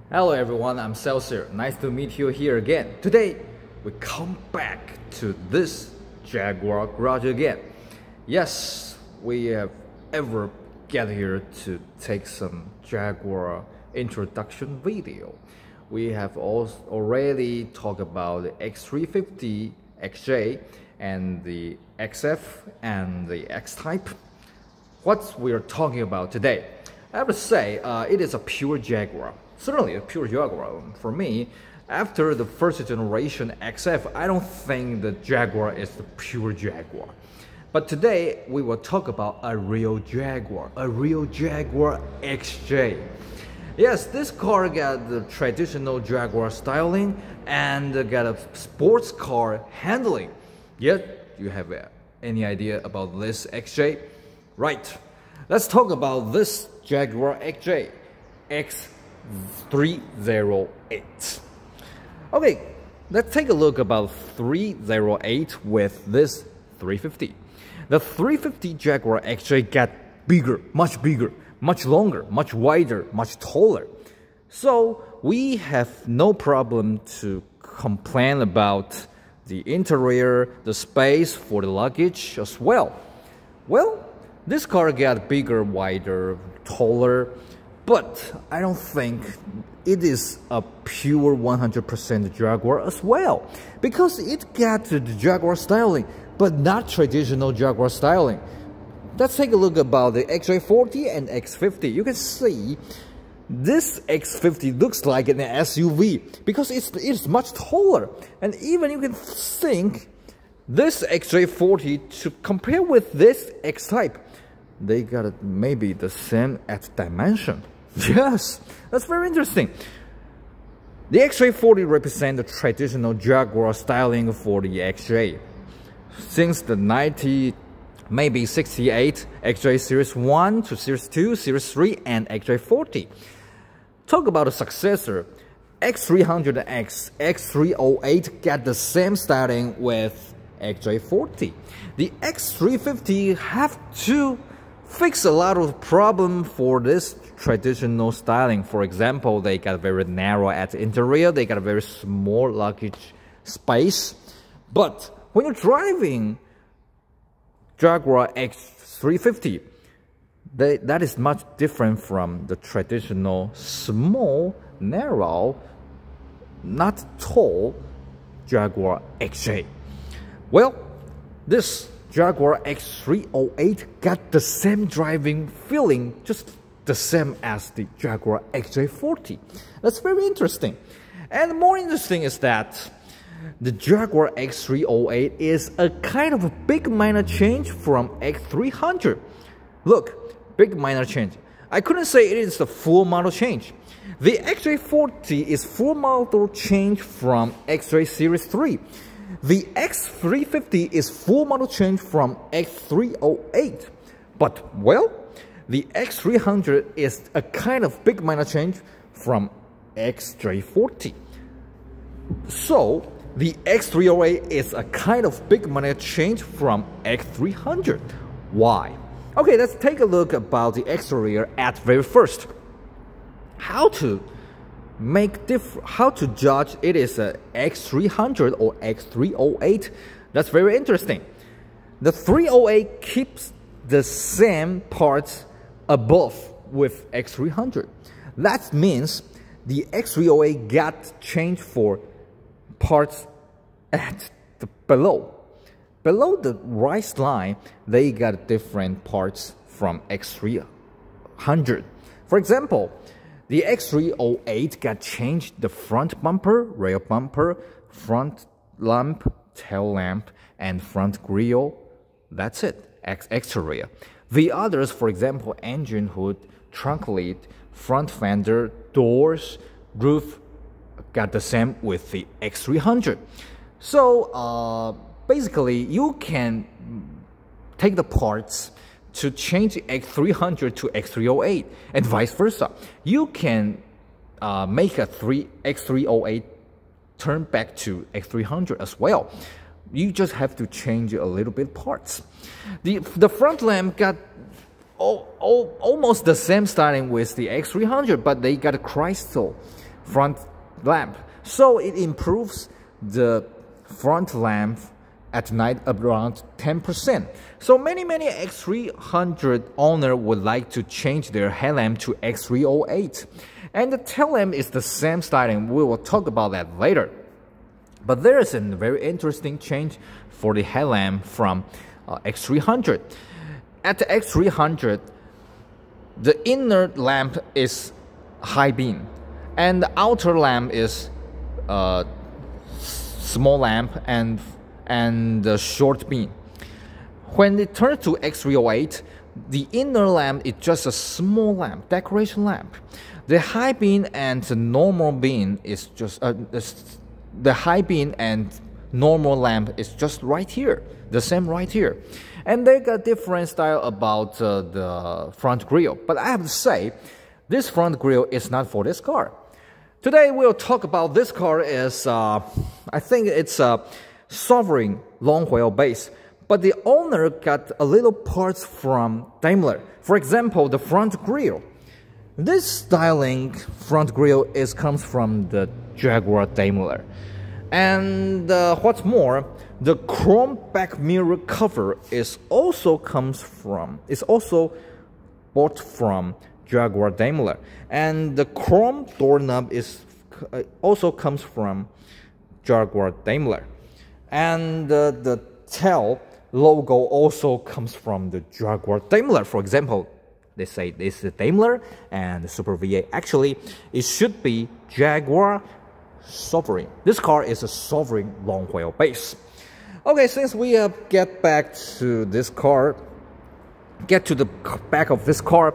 Hello everyone, I'm Celsius. Nice to meet you here again. Today, we come back to this Jaguar garage again. Yes, we have ever get here to take some Jaguar introduction video. We have also already talked about the X350 XJ and the XF and the X-Type. What we are talking about today, I have to say, it is a pure Jaguar. Certainly a pure Jaguar. For me, after the first generation XF, I don't think the Jaguar is the pure Jaguar. But today, we will talk about a real Jaguar XJ. Yes, this car got the traditional Jaguar styling and got a sports car handling. Yet, you have any idea about this XJ? Right, let's talk about this Jaguar XJ X308. Okay, let's take a look about 308 with this 350. The 350 Jaguar XJ got bigger, much longer, much wider, much taller. So we have no problem to complain about the interior, the space for the luggage as well. Well, this car got bigger, wider, taller, but I don't think it is a pure 100% Jaguar as well, because it got the Jaguar styling, but not traditional Jaguar styling. Let's take a look about the XJ40 and X50. You can see this X50 looks like an SUV because it's much taller, and even you can think this XJ40 to compare with this X-Type, they got maybe the same at dimension. Yes, that's very interesting. The XJ40 represents the traditional Jaguar styling for the XJ. Since the 68, XJ Series 1 to Series 2, Series 3, and XJ40. Talk about a successor. X300X, X308 got the same styling with XJ40. The X350 have to fix a lot of problem for this traditional styling. For example, they got very narrow at the interior, they got a very small luggage space. But when you're driving Jaguar X350, that is much different from the traditional small, narrow, not tall Jaguar XJ. Well, this Jaguar X308 got the same driving feeling, just the same as the Jaguar XJ40. That's very interesting. And more interesting is that the Jaguar X308 is a kind of a big minor change from X300. Look, big minor change. I couldn't say it is a full model change. The XJ40 is full model change from XJ Series 3. The X350 is full model change from X308. But, well, the X300 is a kind of big minor change from XJ40. So, the X308 is a kind of big minor change from X300. Why? Okay, let's take a look about the exterior at very first. How to judge it is a X300 or X308? That's very interesting. The 308 keeps the same parts above with X300. That means the X308 got changed for parts at the below. Below the right line, they got different parts from X300. For example, the X308 got changed the front bumper, rear bumper, front lamp, tail lamp, and front grille. That's it, exterior. The others, for example, engine hood, trunk lid, front fender, doors, roof, got the same with the X300. So, basically, you can take the parts to change the X300 to X308 and vice versa. You can make a X308 turn back to X300 as well. You just have to change a little bit parts. The front lamp got almost the same styling with the X300, but they got a crystal front lamp. So it improves the front lamp at night around 10%. So many X300 owner would like to change their headlamp to X308. And the tail lamp is the same styling. We will talk about that later. But there is a very interesting change for the headlamp from X300. At the X300, the inner lamp is high beam, and the outer lamp is small lamp and the short beam. When it turns to X308, the inner lamp is just a small lamp, decoration lamp. The high beam and the normal beam is just the high beam and normal lamp is just right here, the same right here. And they got different style about the front grille. But I have to say, this front grille is not for this car. Today we'll talk about this car is, I think it's a Sovereign long wheelbase. But the owner got a little parts from Daimler. For example, the front grille. This styling front grille comes from the Jaguar Daimler. And what's more, the chrome back mirror cover is also bought from Jaguar Daimler, and the chrome doorknob also comes from Jaguar Daimler, and the tail logo also comes from the Jaguar Daimler. For example, they say this is Daimler and the Super V8. Actually, it should be Jaguar Sovereign. This car is a Sovereign long wheelbase. Okay, since we get back to this car, get to the back of this car,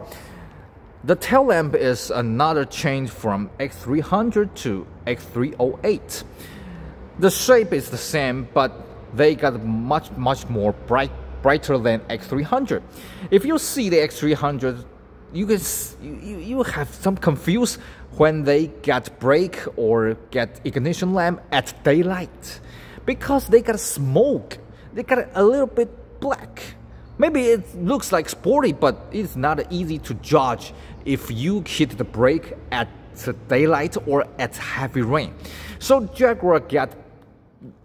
the tail lamp is another change from X300 to X308. The shape is the same, but they got much more brighter than X300. If you see the X300, you have some confused when they get brake or get ignition lamp at daylight, because they got smoke, they got a little bit black. Maybe it looks like sporty, but it's not easy to judge if you hit the brake at daylight or at heavy rain. So Jaguar got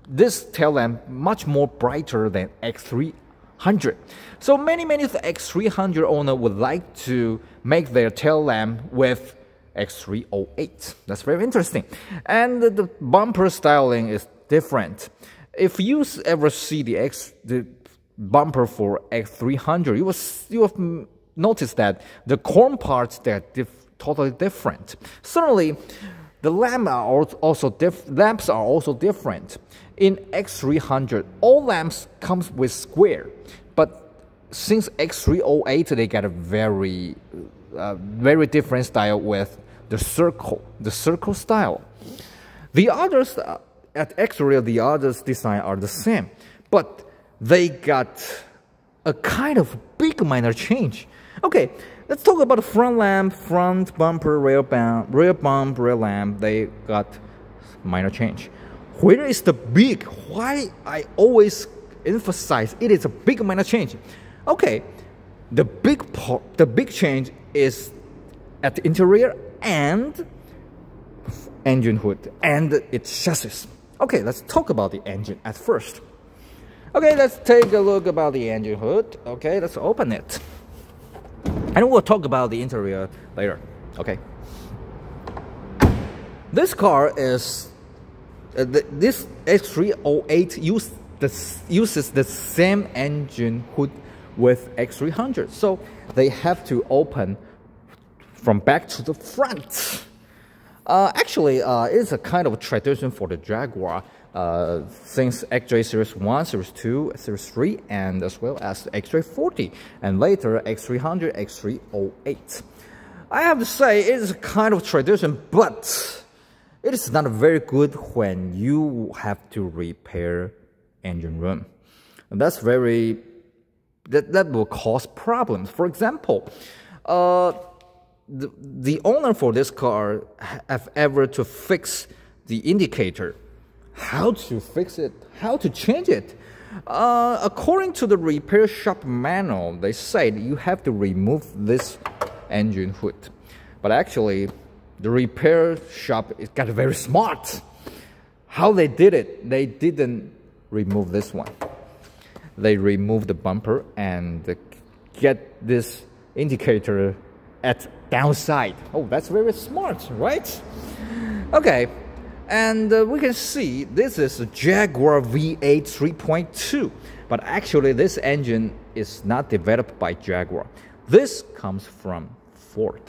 this tail lamp much more brighter than X300. So many X300 owner would like to make their tail lamp with X308. That's very interesting. And the bumper styling is different. If you ever see the bumper for X300, you have noticed that the chrome parts, they're totally different. Certainly, the lamps are also different. In X300, all lamps comes with square, but since X308, they got a very different style with the circle style. The others at X-Ray, the others design are the same, but they got a kind of big minor change. Okay, let's talk about the front lamp, front bumper, rear bump, rear lamp. They got minor change. Where is the big? Why I always emphasize it is a big minor change. Okay, the big change is at the interior and engine hood and its chassis. Okay, let's talk about the engine at first. Okay, let's take a look about the engine hood. Okay, let's open it. And we'll talk about the interior later. Okay. This car is this X308 uses the same engine hood with X300, so they have to open from back to the front. Actually, it's a kind of a tradition for the Jaguar since XJ Series 1, Series 2, Series 3, and as well as the XJ40, and later X300, X308. I have to say, it is a kind of tradition, but it is not very good when you have to repair engine room. And that's very, that will cause problems. For example, the owner for this car have ever to fix the indicator. How to fix it? How to change it? According to the repair shop manual, they say you have to remove this engine hood. But actually, the repair shop got very smart. How they did it? They didn't remove this one. They removed the bumper and get this indicator at downside. Oh, that's very smart, right? Okay, and we can see this is a Jaguar V8 3.2, but actually this engine is not developed by Jaguar. This comes from Ford.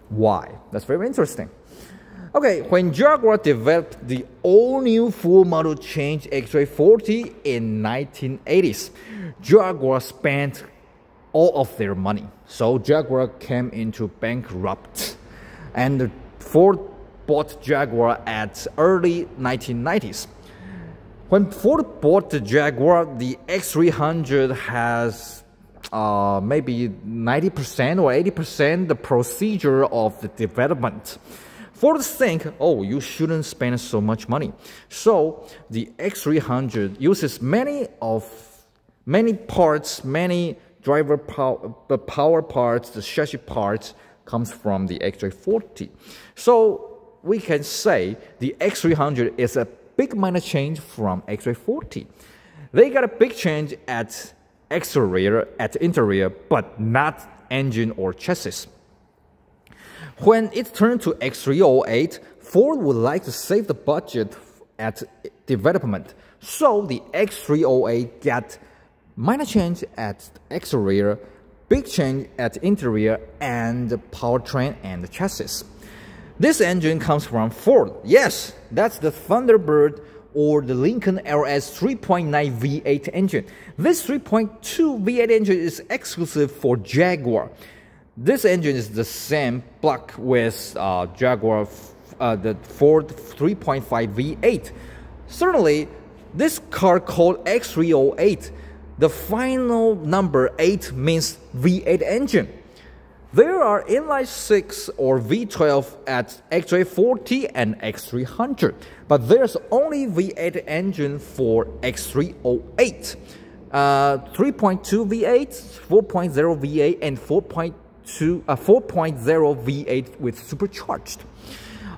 Why? That's very interesting. Okay, when Jaguar developed the all-new full model change X-Ray 40 in 1980s, Jaguar spent all of their money. So Jaguar came into bankrupt, and Ford bought Jaguar at early 1990s. When Ford bought the Jaguar, the X300 has maybe 90% or 80% the procedure of the development. Ford think, oh, you shouldn't spend so much money. So the X300 uses many parts, many driver the power parts, the chassis parts comes from the X340. So we can say the X300 is a big minor change from X340. They got a big change at exterior, at interior, but not engine or chassis. When it turned to X308, Ford would like to save the budget at development. So the X308 got minor change at exterior, big change at interior, and powertrain and chassis. This engine comes from Ford. Yes, that's the Thunderbird or the Lincoln LS 3.9 V8 engine. This 3.2 V8 engine is exclusive for Jaguar. This engine is the same block with Jaguar, the Ford 3.5 V8. Certainly, this car called X308, the final number 8 means V8 engine. There are inline 6 or V12 at X340 and X300, but there's only V8 engine for X308. 3.2 V8, 4.0 V8, and 4.0 V8 with supercharged.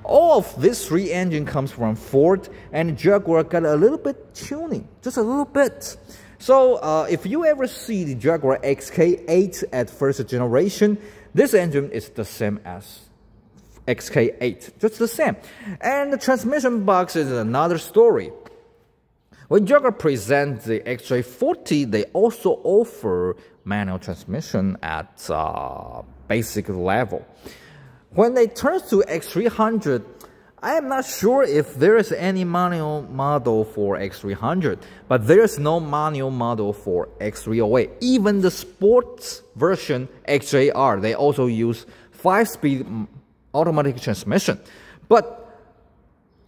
All of this 3 engine comes from Ford, and Jaguar got a little bit tuning, just a little bit. So if you ever see the Jaguar XK8 at first generation, this engine is the same as XK8, just the same. And the transmission box is another story. When Jaguar presents the X340, they also offer manual transmission at basic level. When they turn to X300, I am not sure if there is any manual model for X300, but there is no manual model for X308. Even the sports version XJR, they also use 5-speed automatic transmission. But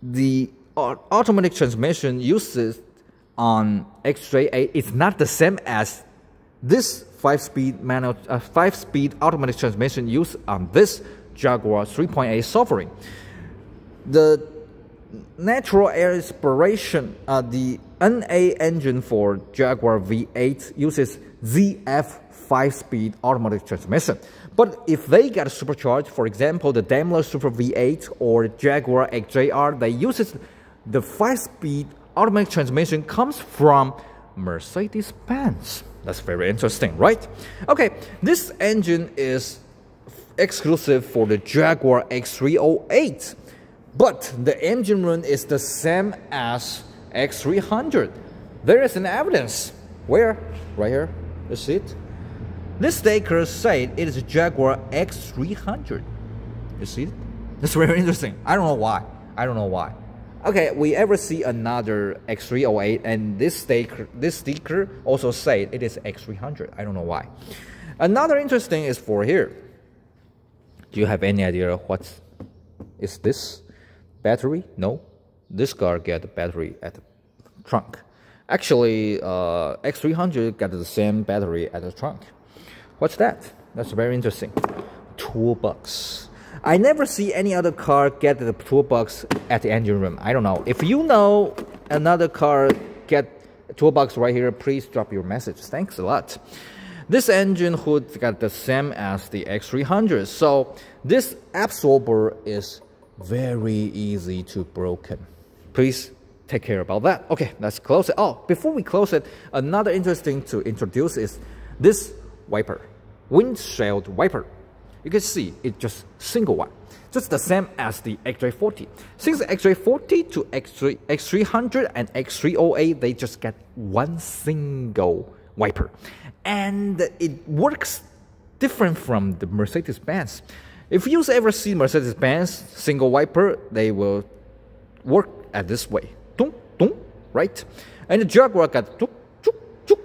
the automatic transmission uses on X308 is not the same as this 5-speed automatic transmission used on this Jaguar 3.8 Sovereign. The natural air aspiration, the NA engine for Jaguar V8 uses ZF 5-speed automatic transmission. But if they get supercharged, for example, the Daimler Super V8 or Jaguar XJR, they uses the 5-speed automatic transmission comes from Mercedes-Benz. That's very interesting, right? Okay, this engine is exclusive for the Jaguar X308. But the engine room is the same as X300. There is an evidence. Where? Right here. You see it? This sticker said it is a Jaguar X300. You see it? That's very interesting. I don't know why. I don't know why. Okay, we ever see another X308 and this sticker also said it is X300. I don't know why. Another interesting is for here. Do you have any idea what is this? Battery? No. This car get a battery at the trunk. Actually, X300 got the same battery at the trunk. What's that? That's very interesting. Toolbox. I never see any other car get the toolbox at the engine room. I don't know. If you know another car get a toolbox right here, please drop your message. Thanks a lot. This engine hood got the same as the X300, so this absorber is very easy to broken. Please take care about that. Okay, let's close it. Oh, before we close it, another interesting to introduce is this wiper, windshield wiper. You can see it's just single one, just the same as the X340. Since the X340 to X300 and X308, they just get one single wiper, and it works different from the Mercedes-Benz. If you ever see Mercedes-Benz single wiper, they will work at this way, right? And the Jaguar got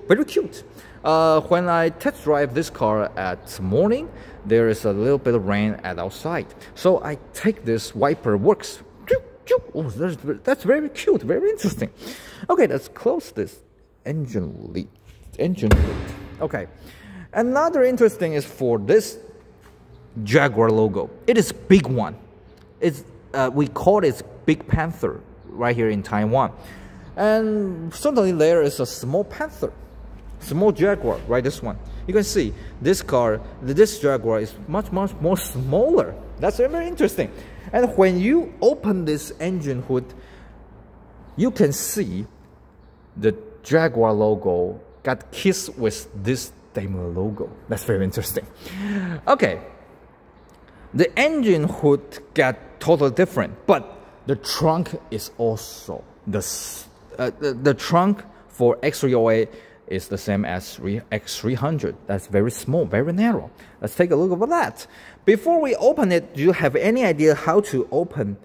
very cute. When I test drive this car at morning, there is a little bit of rain at outside, so I take this wiper works. Oh, that's very cute, very interesting. Okay, let's close this engine lid. Okay, another interesting is for this Jaguar logo. It is big one. It's we call it Big Panther right here in Taiwan, and certainly there is a small Panther, small Jaguar, right? This one. You can see this car, this Jaguar is much more smaller. That's very interesting. And when you open this engine hood, you can see the Jaguar logo got kissed with this Daimler logo. That's very interesting. Okay, the engine hood got totally different, but the trunk is also the trunk for X308 is the same as X300. That's very small, very narrow. Let's take a look at that. Before we open it, do you have any idea how to open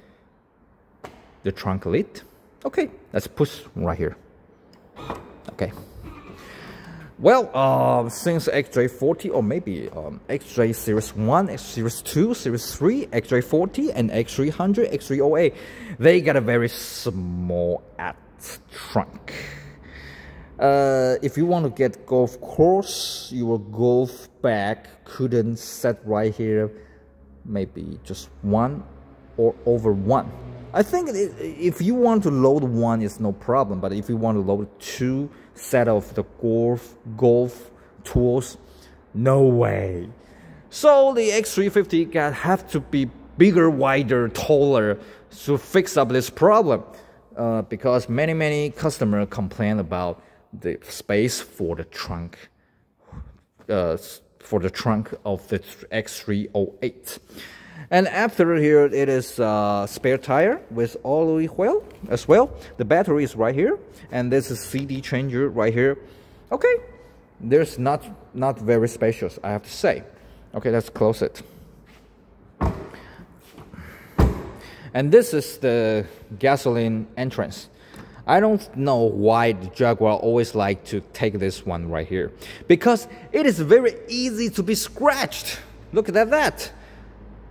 the trunk lid? Okay, let's push right here. Okay. Well, since X340 or maybe X3 Series 1, X Series 2, Series 3, X340 and X300, X308, they got a very small trunk. If you want to get golf course, your golf bag couldn't set right here, maybe just one or over one. I think if you want to load one, it's no problem, but if you want to load two set of the golf tools, no way. So the X350 have to be bigger, wider, taller to fix up this problem, because many customers complain about the space for the trunk of the X308. And after here, it is spare tire with alloy wheel as well. The battery is right here, and this is CD changer right here. Okay, there's not very spacious, I have to say. Okay, let's close it. And this is the gasoline entrance. I don't know why the Jaguar always like to take this one right here, because it is very easy to be scratched. Look at that.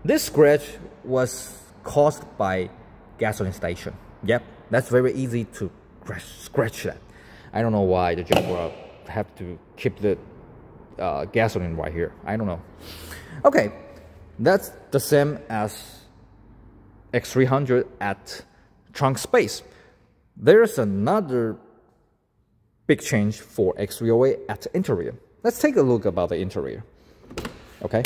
This scratch was caused by gasoline station. Yep, that's very easy to scratch that. I don't know why the Jaguar have to keep the gasoline right here. I don't know. Okay, that's the same as X300 at trunk space. There's another big change for X308 at interior. Let's take a look about the interior. Okay.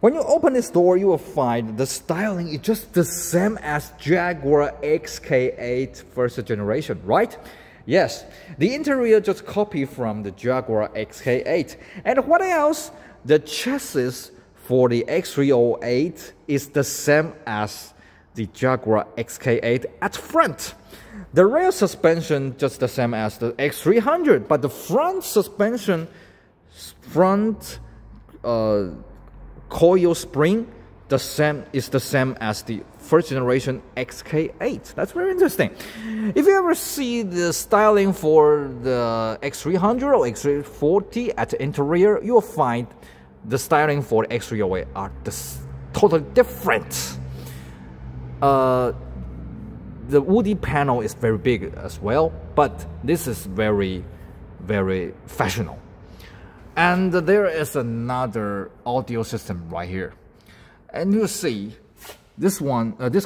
When you open this door, you will find the styling is just the same as Jaguar XK8 first generation, right? Yes, the interior just copied from the Jaguar XK8. And what else? The chassis for the X308 is the same as the Jaguar XK8 at front. The rear suspension just the same as the X300, but the front suspension, coil spring, is the same as the first generation XK8. That's very interesting. If you ever see the styling for the X300 or X340 at the interior, you will find the styling for the X308 are totally different. The woody panel is very big as well, but this is very fashionable. And there is another audio system right here. And you see, this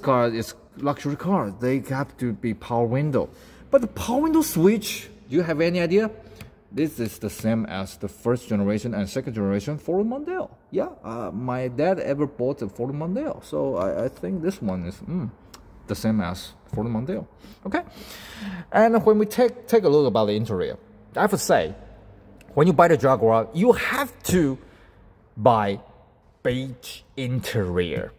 car is luxury car. They have to be power window. But the power window switch, do you have any idea? this is the same as the first generation and second generation Ford Mondeo. Yeah, my dad ever bought a Ford Mondeo, so I think this one is the same as Ford Mondeo. Okay, and when we take a look about the interior, I have to say, when you buy the Jaguar, you have to buy beige interior.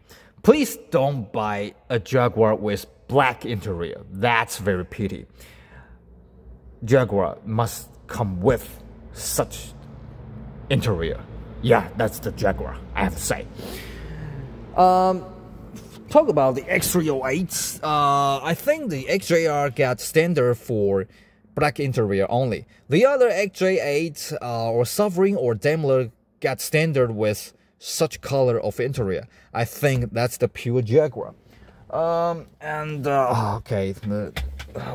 Please don't buy a Jaguar with black interior. That's very pity. Jaguar must come with such interior. Yeah, that's the Jaguar, I have to say. Talk about the X308. I think the XJR got standard for black interior only. The other XJ8 or Sovereign or Daimler got standard with such color of interior. I think that's the pure Jaguar. Okay,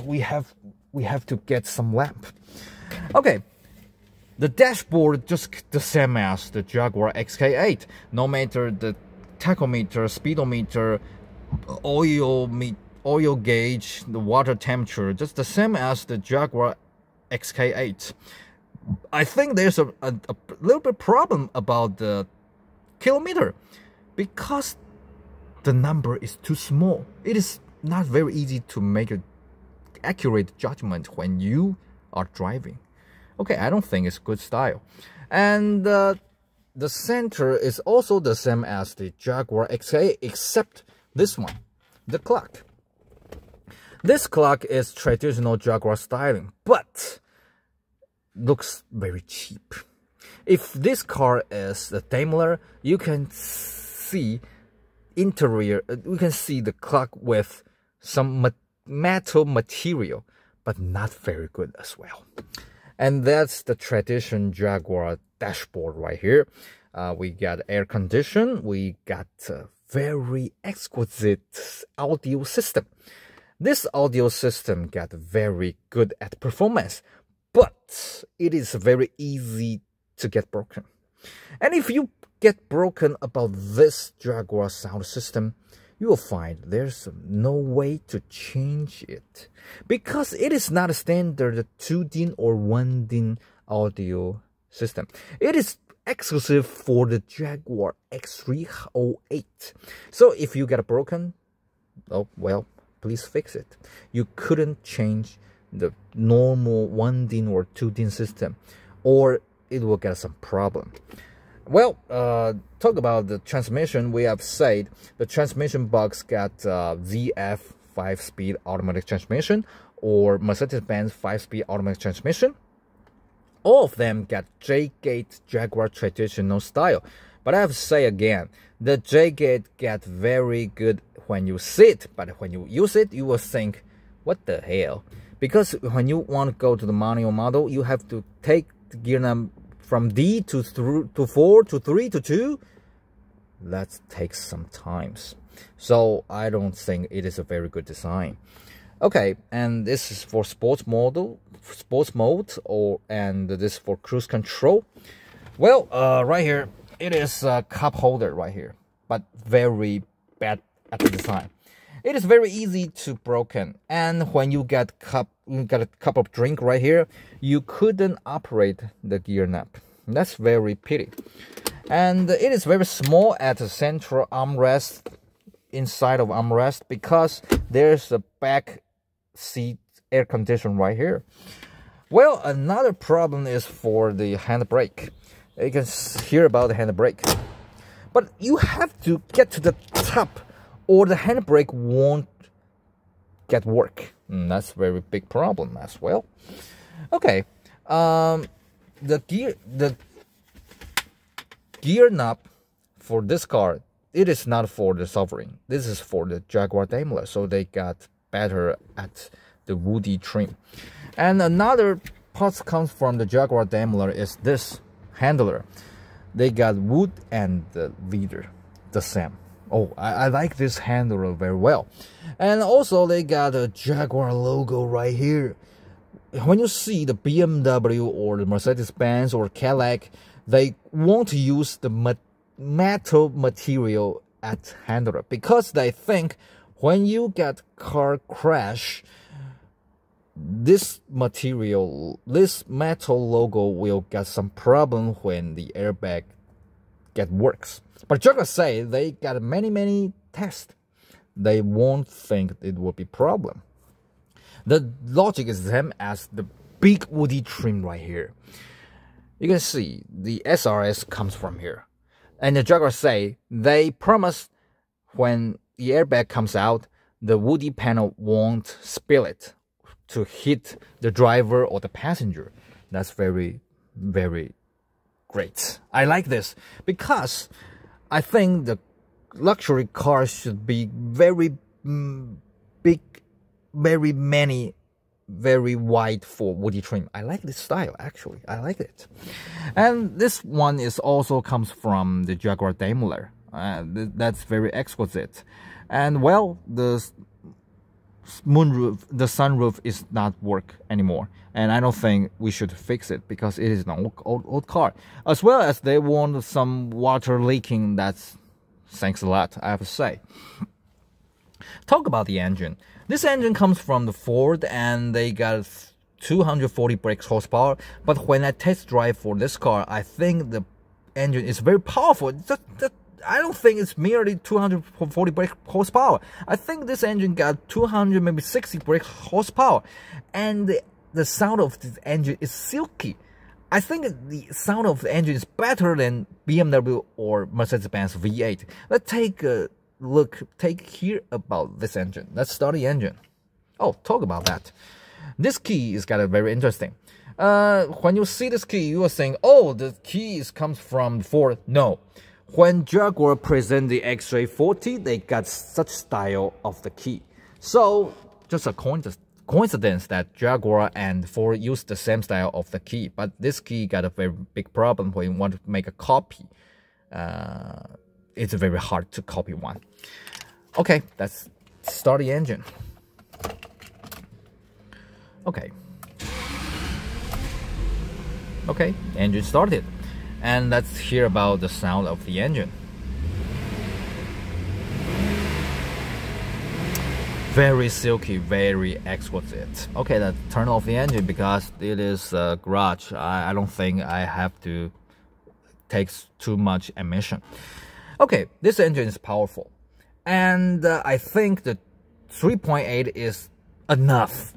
we have to get some lamp. Okay, the dashboard just the same as the Jaguar XK8. No matter the tachometer, speedometer, oil gauge, the water temperature, just the same as the Jaguar XK8. I think there's a little bit problem about the kilometer because the number is too small. It is not very easy to make an accurate judgment when you are driving. Okay, I don't think it's good style. And the center is also the same as the Jaguar XK, except this one, the clock. This clock is traditional Jaguar styling, but looks very cheap. If this car is the Daimler, you can see interior, you can see the clock with some metal material, but not very good as well. And that's the tradition Jaguar dashboard right here. We got air condition, we got a very exquisite audio system. This audio system got very good at performance, but it is very easy to get broken. And if you get broken about this Jaguar sound system, you will find there's no way to change it because it is not a standard 2-DIN or 1-DIN audio system. It is exclusive for the Jaguar X308. So if you get broken, oh well, please fix it. You couldn't change the normal 1-DIN or 2-DIN system, or it will get some problem. Well, talk about the transmission. We have said the transmission box got ZF 5-speed automatic transmission or Mercedes-Benz 5-speed automatic transmission. All of them got J-gate Jaguar traditional style. But I have to say again, the J-gate got very good when you sit, but when you use it, you will think, what the hell? Because when you want to go to the manual model, you have to take the gear knob from D to 4 to 3 to 2. That takes some times. So I don't think it is a very good design. Okay, and this is for sports mode, and this is for cruise control. Well, right here, it is a cup holder right here, but very bad at the design. It is very easy to broken, and when you got a cup of drink right here, you couldn't operate the gear knob. That's very pity. And it is very small at the central armrest, inside of armrest, because there's a back seat air condition right here. Well, another problem is for the handbrake. You can hear about the handbrake, but you have to get to the top or the handbrake won't get work. That's a very big problem as well. Okay, the gear knob for this car, it is not for the Sovereign. This is for the Jaguar Daimler, so they got better at the woody trim. And another part comes from the Jaguar Daimler is this handler. They got wood and the leather, the same. Oh, I like this handler very well. And also they got a Jaguar logo right here. When you see the BMW or the Mercedes-Benz or Cadillac, they won't use the metal material at handler because they think when you get car crash, this material, this metal logo will get some problem when the airbag works. But Jaguar say they got many tests. They won't think it will be problem. The logic is the same as the big woody trim right here. You can see the SRS comes from here. And the Jaguar say they promise when the airbag comes out, the woody panel won't spill it to hit the driver or the passenger. That's very great. I like this because I think the luxury car should be very big, very wide for woody trim. I like this style actually. I like it. And this one is also comes from the Jaguar Daimler. That's very exquisite. And well, the moonroof, the sunroof is not work anymore, and I don't think we should fix it because it is an old car. As well as they want some water leaking. That's thanks a lot, I have to say. Talk about the engine. This engine comes from the Ford, and they got 240 brake horsepower. But when I test drive for this car, I think the engine is very powerful. I don't think it's merely 240 brake horsepower. I think this engine got 200, maybe 60 brake horsepower. And the sound of this engine is silky. I think the sound of the engine is better than BMW or Mercedes-Benz V8. Let's take a look, hear about this engine. Let's start the engine. Oh, talk about that. This key is got a very interesting. When you see this key, you are saying, oh, the key comes from Ford. No. When Jaguar present the XJ40, they got such style of the key. So, just a coincidence that Jaguar and Ford use the same style of the key. But this key got a very big problem when you want to make a copy. It's very hard to copy one. Okay, let's start the engine. Okay, engine started. And let's hear about the sound of the engine. Very silky, very exquisite. Okay, let's turn off the engine because it is a garage. I don't think I have to take too much emission. Okay, this engine is powerful. And I think the 3.8 is enough.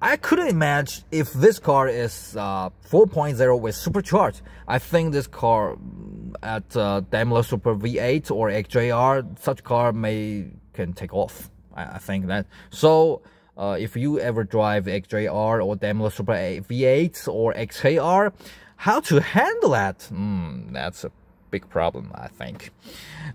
I couldn't imagine if this car is 4.0 with supercharged. I think this car at Daimler Super V8 or XJR, such car can take off. I think that. So if you ever drive XJR or Daimler Super V8 or XJR, how to handle that? That's a big problem, I think.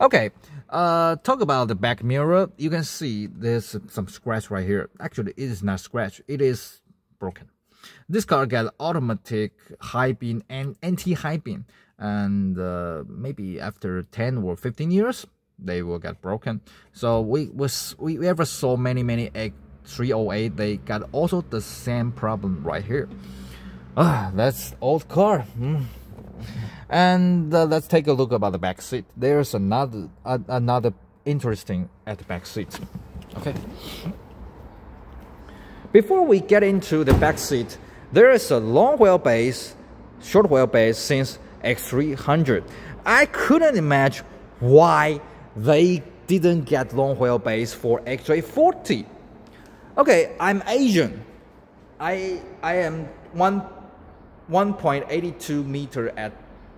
Okay, talk about the back mirror. You can see there's some scratch right here. Actually, it is not scratch. It is broken. This car got automatic high beam and anti-high beam. And maybe after 10 or 15 years, they will get broken. So we ever saw many X308. They got also the same problem right here. That's old car. And let's take a look about the back seat. There's another interesting at the back seat. Okay. Before we get into the back seat, there is a long wheelbase, short wheelbase since X300. I couldn't imagine why they didn't get long wheelbase for XJ40. Okay, I'm Asian. I am 1.82 meter at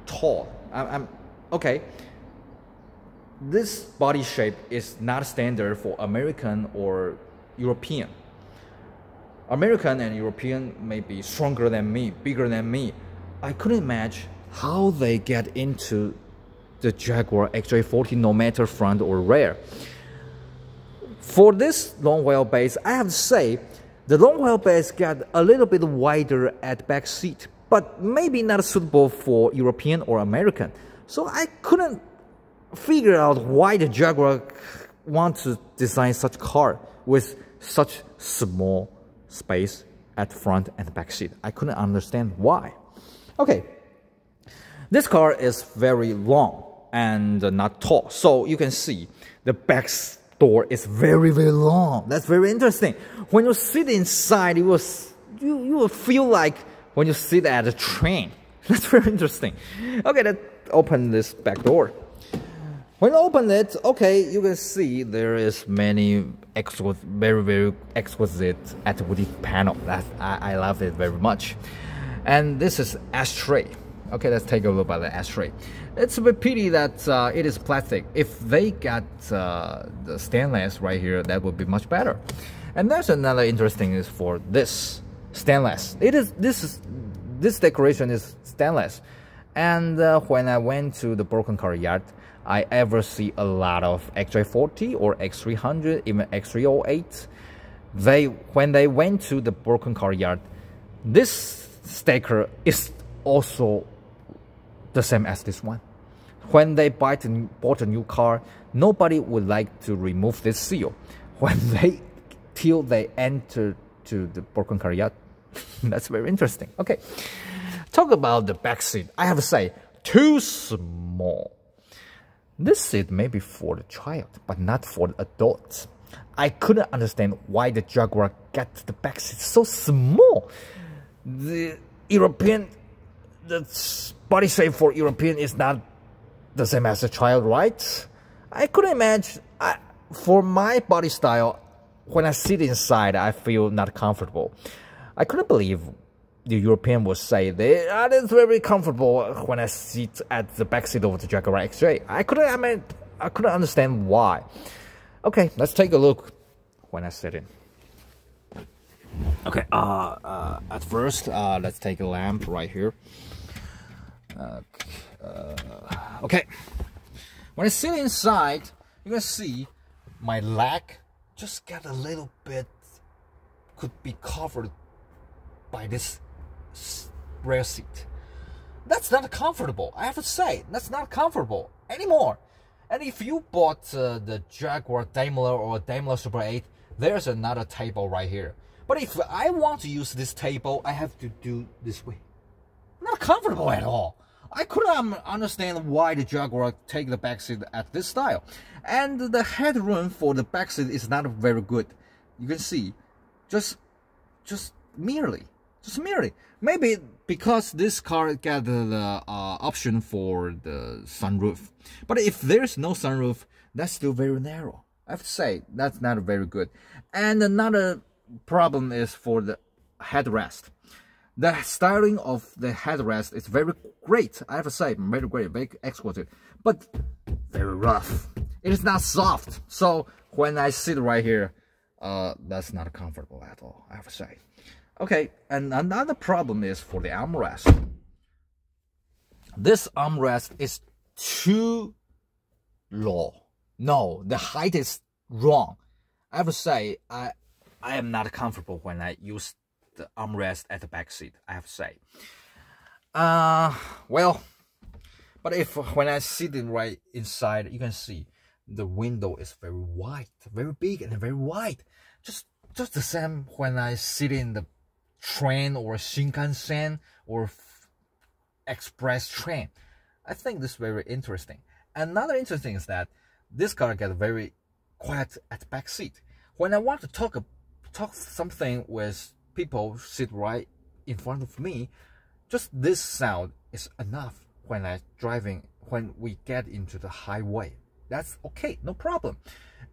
tall. I'm okay. This body shape is not standard for American or European. American and European may be stronger than me, bigger than me. I couldn't imagine how they get into the Jaguar XJ40, no matter front or rear. For this long wheelbase, I have to say, the long wheelbase got a little bit wider at the back seat, but maybe not suitable for European or American. So I couldn't figure out why the Jaguar wants to design such car with such small space at front and back seat. I couldn't understand why. Okay, this car is very long and not tall. So you can see the back door is very, very long. That's very interesting. When you sit inside, you will feel like when you sit at a train. That's very interesting. Okay, let's open this back door. When you open it, okay, you can see there is many very, very exquisite antiquity panel. I love it very much. And this is ashtray. Okay, let's take a look at the ashtray. It's a bit pity that it is plastic. If they got the stainless right here, that would be much better. And there's another interesting is for this stainless. This decoration is stainless. And when I went to the broken car yard, I ever see a lot of XJ40 or X300, even X308. When they went to the broken car yard, this sticker is also the same as this one. When they bought a new car, nobody would like to remove this seal. Till they enter to the broken car yard. That's very interesting. Okay, talk about the back seat. I have to say, too small. This seat may be for the child, but not for the adults. I couldn't understand why the Jaguar got the back seat so small. The body shape for European is not the same as a child, right? I couldn't imagine. For my body style, when I sit inside, I feel not comfortable. I couldn't believe the European would say that it's very comfortable when I sit at the back seat of the Jaguar XJ. I couldn't understand why. Okay, let's take a look when I sit in. Okay, at first, let's take a lamp right here. Okay, when I sit inside, you can see my leg just get a little bit, could be covered by this rear seat. That's not comfortable. I have to say, that's not comfortable anymore. And if you bought the Jaguar Daimler or Daimler Super 8, there's another table right here. But if I want to use this table, I have to do this way. Not comfortable at all. I couldn't understand why the Jaguar take the backseat at this style. And the headroom for the backseat is not very good. You can see, just merely. Maybe because this car got the option for the sunroof. But if there's no sunroof, that's still very narrow. I have to say, that's not very good. And another problem is for the headrest. The styling of the headrest is very great. I have to say, very great, very exquisite, but very rough. It is not soft. So when I sit right here, that's not comfortable at all, I have to say. Okay, and another problem is for the armrest. This armrest is too low. No, the height is wrong. I have to say, I am not comfortable when I use the armrest at the back seat, I have to say. Well, but when I sit in right inside, you can see the window is very wide, very big and very wide. Just the same when I sit in the train or Shinkansen or express train. I think this is very interesting. Another interesting is that this car gets very quiet at the back seat. When I want to talk something with people sit right in front of me, just this sound is enough when we get into the highway. That's okay, no problem.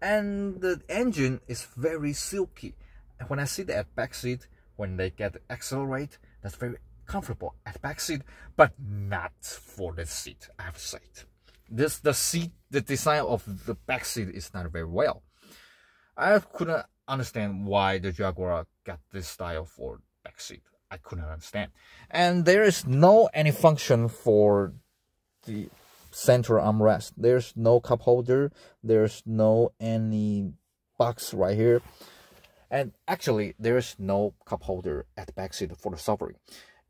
And the engine is very silky. When I sit at back seat, when they get accelerate, that's very comfortable at back seat, but not for the seat, I have to say. The design of the back seat is not very well. I couldn't understand why the Jaguar got this style for back seat. I couldn't understand. And there is no any function for the center armrest. There's no cup holder. There's no any box right here. And actually, there's no cup holder at the back seat for the Sovereign.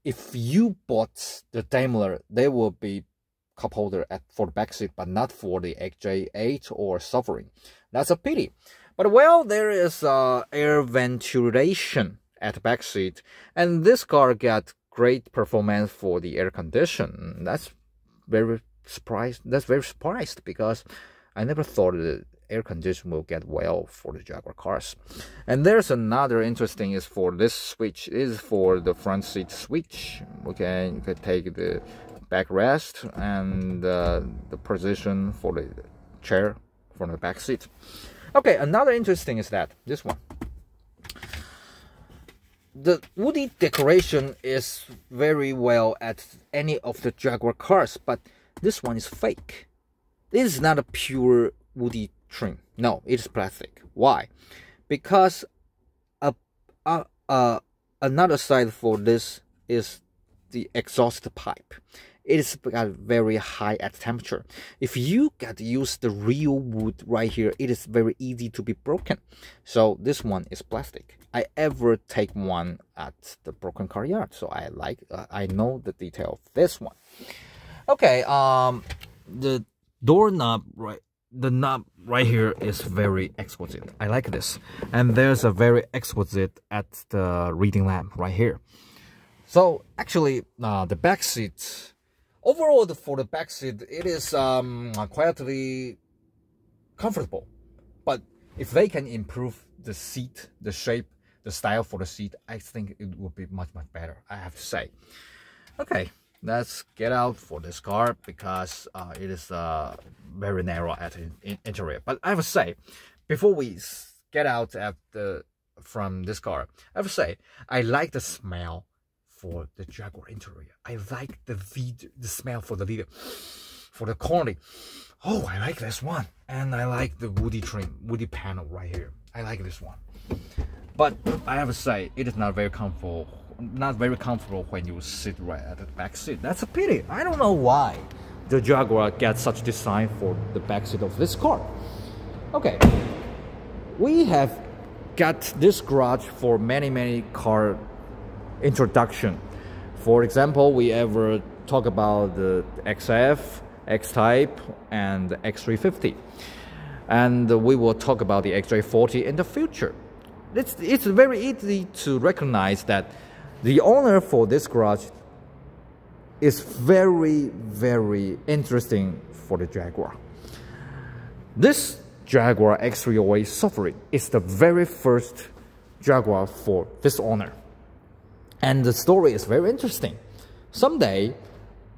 If you bought the Daimler, there will be cup holder for the back seat, but not for the XJ8 or Sovereign. That's a pity. But well, there is air ventilation at the back seat, and this car got great performance for the air condition. That's very surprised. That's very surprised because I never thought air condition will get well for the Jaguar cars. And there's another interesting is for this switch is for the front seat switch. Okay, you can take the backrest and the position for the chair from the back seat. Okay, another interesting is that this one. The woody decoration is very well at any of the Jaguar cars, but this one is fake. This is not a pure woody trim. No, it is plastic. Why? Because another side for this is the exhaust pipe. It is got very high at temperature. If you get use the real wood right here, it is very easy to be broken. So this one is plastic. I ever take one at the broken car yard, so I know the detail of this one. Okay, the doorknob the knob right here is very exquisite. I like this, and there's a very exquisite at the reading lamp right here. So actually, the back seat. Overall, for the back seat, it is quietly comfortable. But if they can improve the seat, the shape, the style for the seat, I think it would be much better, I have to say. Okay, let's get out for this car because it is very narrow at interior. But I have to say, before we get out from this car, I have to say, I like the smell for the Jaguar interior. I like the smell for the leather, for the quality. Oh, I like this one, and I like the woody trim, woody panel right here. I like this one, but I have to say it is not very comfortable. Not very comfortable when you sit right at the back seat. That's a pity. I don't know why the Jaguar gets such design for the back seat of this car. Okay, we have got this garage for many car introduction. For example, we ever talk about the XF, X-Type, and the X350, and we will talk about the XJ40 in the future. It's very easy to recognize that the owner for this garage is very interesting for the Jaguar. This Jaguar X308 Safari is the very first Jaguar for this owner. And the story is very interesting. Someday,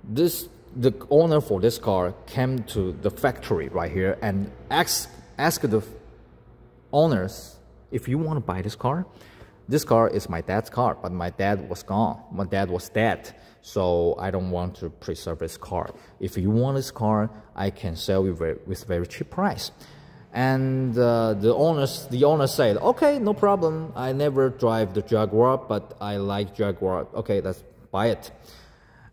the owner for this car came to the factory right here and asked the owners, if you want to buy this car is my dad's car, but my dad was gone. My dad was dead, so I don't want to preserve this car. If you want this car, I can sell you with very cheap price. And the owner said, okay, no problem. I never drive the Jaguar, but I like Jaguar. Okay, let's buy it.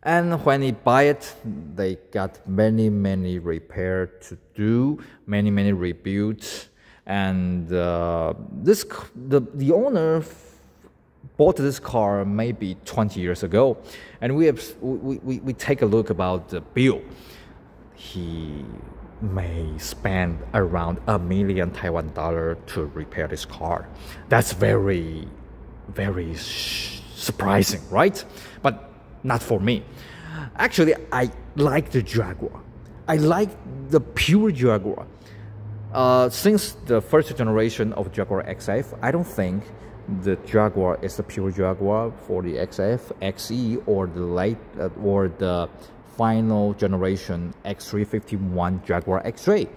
And when he buy it, they got many repair to do, many rebuilds. And the owner bought this car maybe 20 years ago, and we take a look about the bill. He may spend around $1 million Taiwan dollar to repair this car. That's very surprising, right? But not for me. Actually, I like the Jaguar. I like the pure Jaguar. Since the first generation of Jaguar XF, I don't think the Jaguar is the pure Jaguar for the XF, XE, or the final generation X351 Jaguar XJ.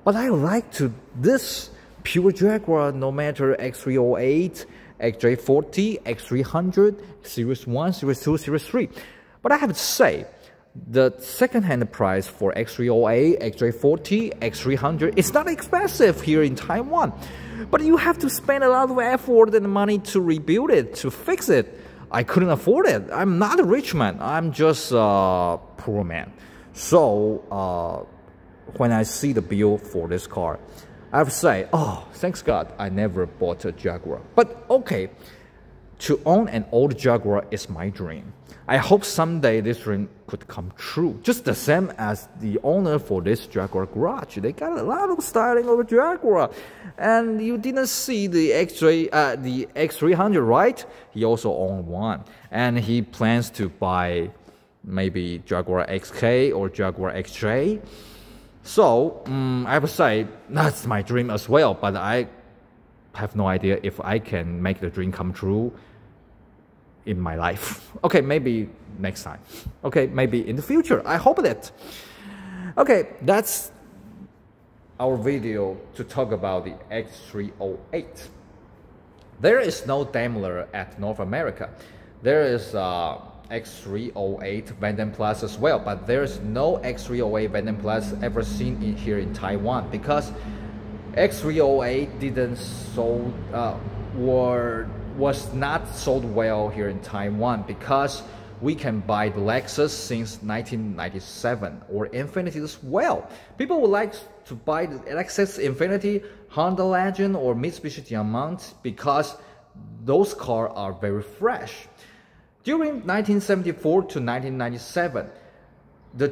But I like this pure Jaguar, no matter X308, XJ40, X300, Series 1, Series 2, Series 3. But I have to say, the second-hand price for X308, XJ40, X300 is not expensive here in Taiwan. But you have to spend a lot of effort and money to rebuild it, to fix it. I couldn't afford it. I'm not a rich man. I'm just a poor man. So when I see the bill for this car, I have to say, oh, thanks God, I never bought a Jaguar. But okay, to own an old Jaguar is my dream. I hope someday this dream could come true. Just the same as the owner for this Jaguar garage. They got a lot of styling of a Jaguar. And you didn't see the the X300, right? He also owned one. And he plans to buy maybe Jaguar XK or Jaguar XJ. So I would say that's my dream as well, but I have no idea if I can make the dream come true in my life. Okay, maybe next time. Okay, maybe in the future. I hope that. Okay, that's our video to talk about the X308. There is no Daimler at North America. There is X308 Vanden Plus as well, but there is no X308 Vanden Plus ever seen here in Taiwan, because X308 didn't sold was not sold well here in Taiwan, because we can buy the Lexus since 1997 or Infiniti as well. People would like to buy the Lexus Infiniti, Honda Legend or Mitsubishi Diamante because those cars are very fresh. During 1974 to 1997, the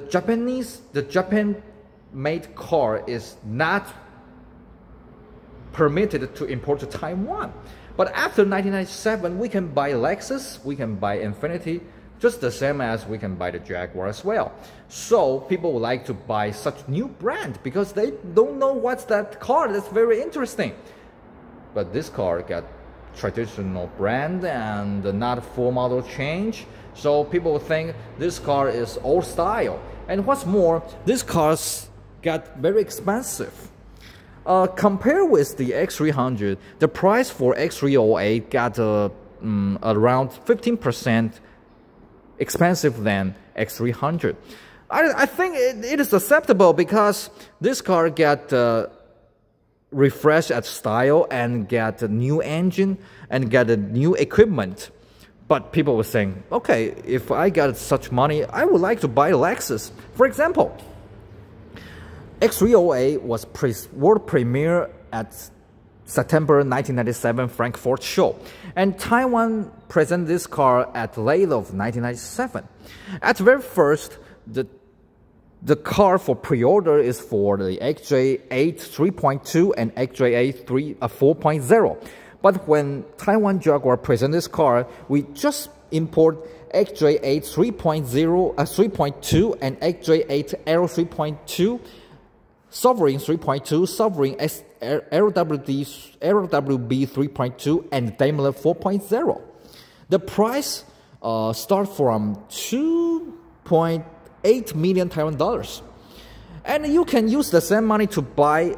Japan-made car is not permitted to import to Taiwan. But after 1997, we can buy Lexus, we can buy Infiniti, just the same as we can buy the Jaguar as well. So people would like to buy such new brand because they don't know what's that car. That's very interesting. But this car got traditional brand and not full model change. So people think this car is old style. And what's more, these cars got very expensive. Compared with the X300, the price for X308 got around 15% expensive than X300. I think it is acceptable because this car got refreshed at style and got a new engine and got a new equipment. But people were saying, okay, if I got such money, I would like to buy a Lexus. For example, X308 was world premiere at September 1997 Frankfurt show, and Taiwan presented this car at late of 1997. At very first, the car for pre-order is for the XJ8 3.2 and XJ8 4.0. But when Taiwan Jaguar presented this car, we just import XJ8 3.2 and XJ8 Aero 3.2, Sovereign 3.2, Sovereign LWB 3.2, and Daimler 4.0. The price starts from 2.8 million Taiwan dollars. And you can use the same money to buy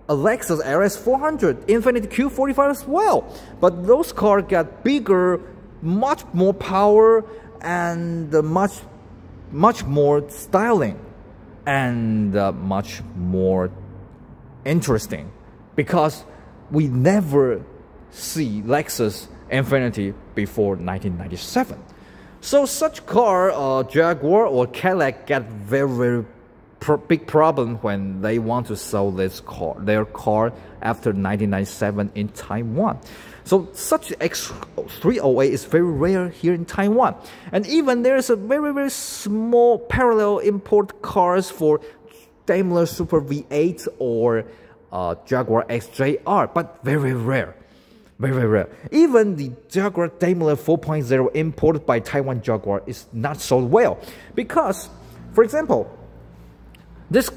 a Lexus RS 400, Infiniti Q45 as well. But those cars got bigger, much more power, and much more styling, and much more interesting, because we never see Lexus Infiniti before 1997. So such car, Jaguar or Cadillac, get very big problem when they want to sell their car after 1997 in Taiwan. So such X308 is very rare here in Taiwan. And even there's a very small parallel import cars for Daimler Super V8 or Jaguar XJR, but very rare. Very rare. Even the Jaguar Daimler 4.0 imported by Taiwan Jaguar is not sold well. Because, for example, this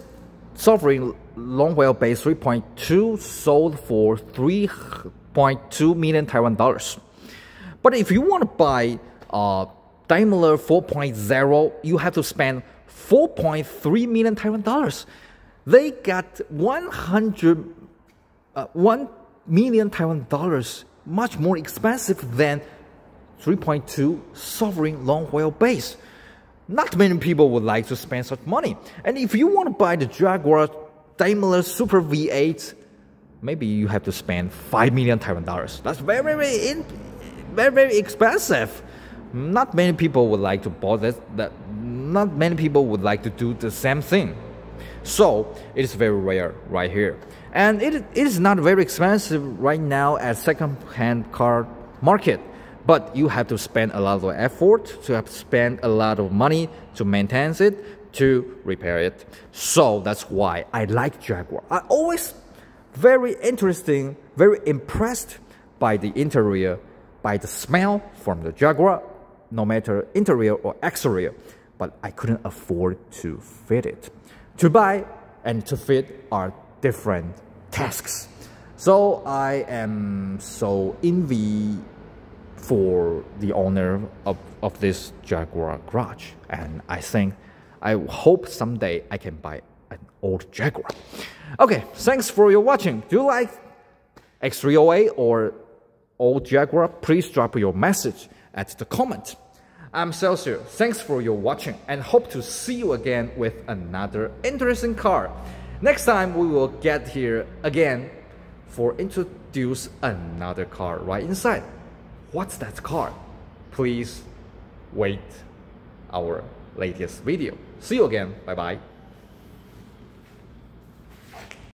Sovereign long wheelbase 3.2 sold for 3.2 million Taiwan dollars. But if you want to buy Daimler 4.0, you have to spend 4.3 million Taiwan dollars. They got 1 million Taiwan dollars, much more expensive than 3.2 Sovereign long wheelbase. Not many people would like to spend such money. And if you want to buy the Jaguar Daimler Super V8, maybe you have to spend 5 million Taiwan dollars. That's very expensive. Not many people would like to buy that. Not many people would like to do the same thing. So it is very rare right here. And it is not very expensive right now at second-hand car market. But you have to spend a lot of effort, to have to spend a lot of money to maintain it, to repair it. So that's why I like Jaguar. I always very interesting, very impressed by the interior, by the smell from the Jaguar, no matter interior or exterior. But I couldn't afford to fit it. To buy and to fit are different tasks. So I am so envy for the owner of this Jaguar garage, and I hope someday I can buy an old Jaguar. Okay, thanks for your watching. Do you like X308 or old Jaguar? Please drop your message at the comment. I'm Celsius. Thanks for your watching and hope to see you again with another interesting car. Next time we will get here again for introduce another car right inside. What's that car? Please wait our latest video. See you again. Bye bye.